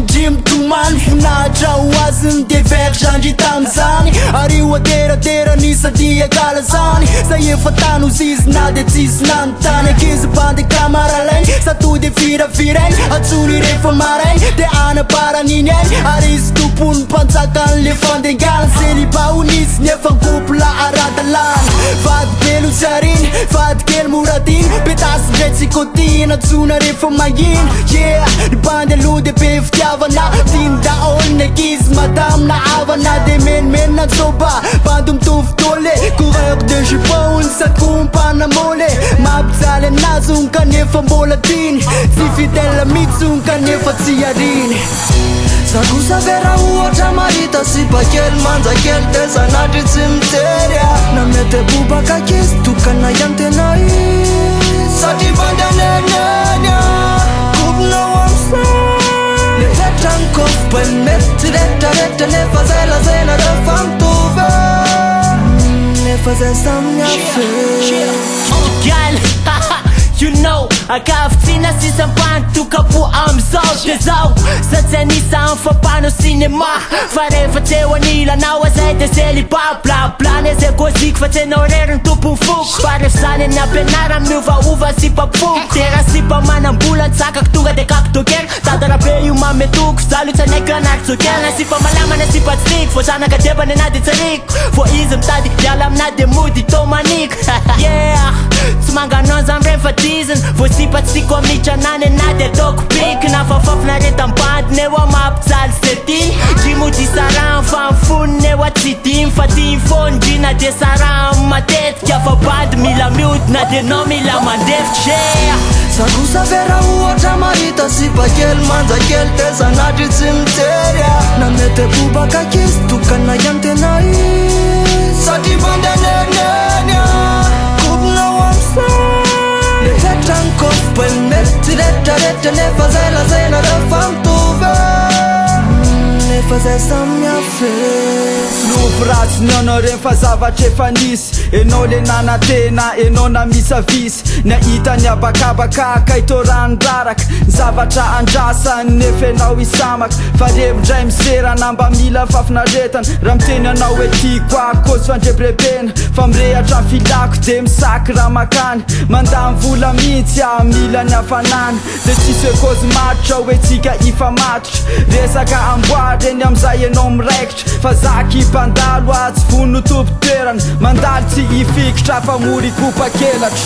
Jim Tuman Finatra oaziny de vergendry tam'zany ary oateratera ny sadia kalazany Sa efa tany ozizy na de tsisy nanontany Ankizy bandy kamaralainy satody firafirainy Atsony rehefa marainy de anaparaniny ainy Ary izy tompony mpanjakan'le fandengana Célibat onisy nefa couple aradalana Vady kely otsariny, vady kely moratiny Petasy ndray tsikotina, tsona rehefa magnino Yeah, ny bandy aloha de be fitiavana Tiny daôly ny ankizy madame na havana De menimenina tsoba, bandy mitovy tôle Coureur de jupon, ony sakompana môle Mampijaly anazy ony kanefa mbola tiny Tsy fidèle mihitsy ony kanefa tsy ariny Zakosa vera ohatra mahita sipakely manjakely de sanatry tsy mitery Na mety bobaka kizy tokana ihany tena izy Satria bandy aneneny Kovinao am'say Lehetra ny kofy mety rehetrarehetra Nefa zay lazena rehefa mitovy Nefa zay samy hafe Gal, you know Akavitsina sisa mpantokapo am'zao de zao Satsia anisany fampano cinéma Fa rehefa tseo anilanao azay de célibat Bla bla nezay koziky fa tsenao rery ny tompony foko Fa rehefa zany any ampianara miovaova sipapoko Tera sipa manambola ntsakako tonga de kapidokery Tatarabe io mametoko Zalo tsanaiky anaky jokely Na sipa malama na sipa tsiko Fo zanaka debany ana de tsariko Fo izy mitady diala amina de mody tomaniko Yeah, tsy manganon zany rehefa diziny Fo sipa tsiko amitranany ana de toko piky Na fafafina reta mbandy newa mampijaly setiny Jimody saran fanfony newa tsy dimy Fa dimy fony drina de saran matetika Fa bandy mila miodina de no mila mandefitra Zakosa vera ohatra mahita sipakely manjakely de sanatry tsy mitery Na mety bobaka kizy tokana ihany tena izy Satria bandy aneneny Kovinao am'say Lehetra ny kofy mety rehetrarehetra Nefa zay lazena rehefa mitovy Nefa zay samy hafe Lovy ratsiny anao reny fa zavatra efa nisy Enao le nanantena, enao na misavisy Ny ahita ny abakabakaka ito ranondraraka Zavatra andrasany nefa enao isamaka Fa revindray miserana mba mila fafinaretana Raha miteny anao hoe tiako akosy fandrebrebena Fa mirehatra ny filako de misaky raha makany Mandamy vola mihitsy mila ny hafanana De tsisy hoe kozy matotra hoe tsika ifa matotra Resaka amboary eny am'zay enao miraikitra Fa zaky mpandalo tsy vono topo-toerana Mandaly tsy ifikitra fa mora ikopa-kelatra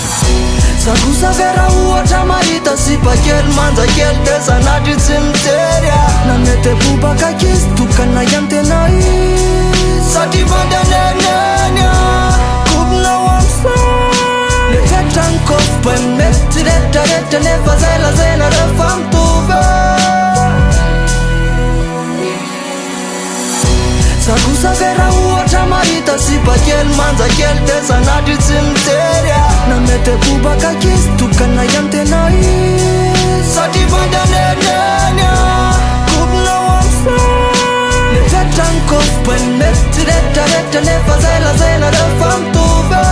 Zakosa vera ohatra mahita sipakely manjakely de sanatry tsy mitery Na mety bobaka kizy tokana ihany tena izy Satria bandy aneneny Kovinao am'say Lehetra ny kofy mety rehetrarehetra Nefa zay lazena rehefa mitovy Zakosa vera ohatra mahita sipakely manjakely de sanatry tsy mitery Na mety bobaka kizy tokana ihany tena izy Satria bandy aneneny Kovinao am'say Lehetra ny kofy mety rehetrarehetra Nefa zay lazena rehefa mitovy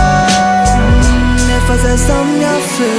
Nefa zay samy hafe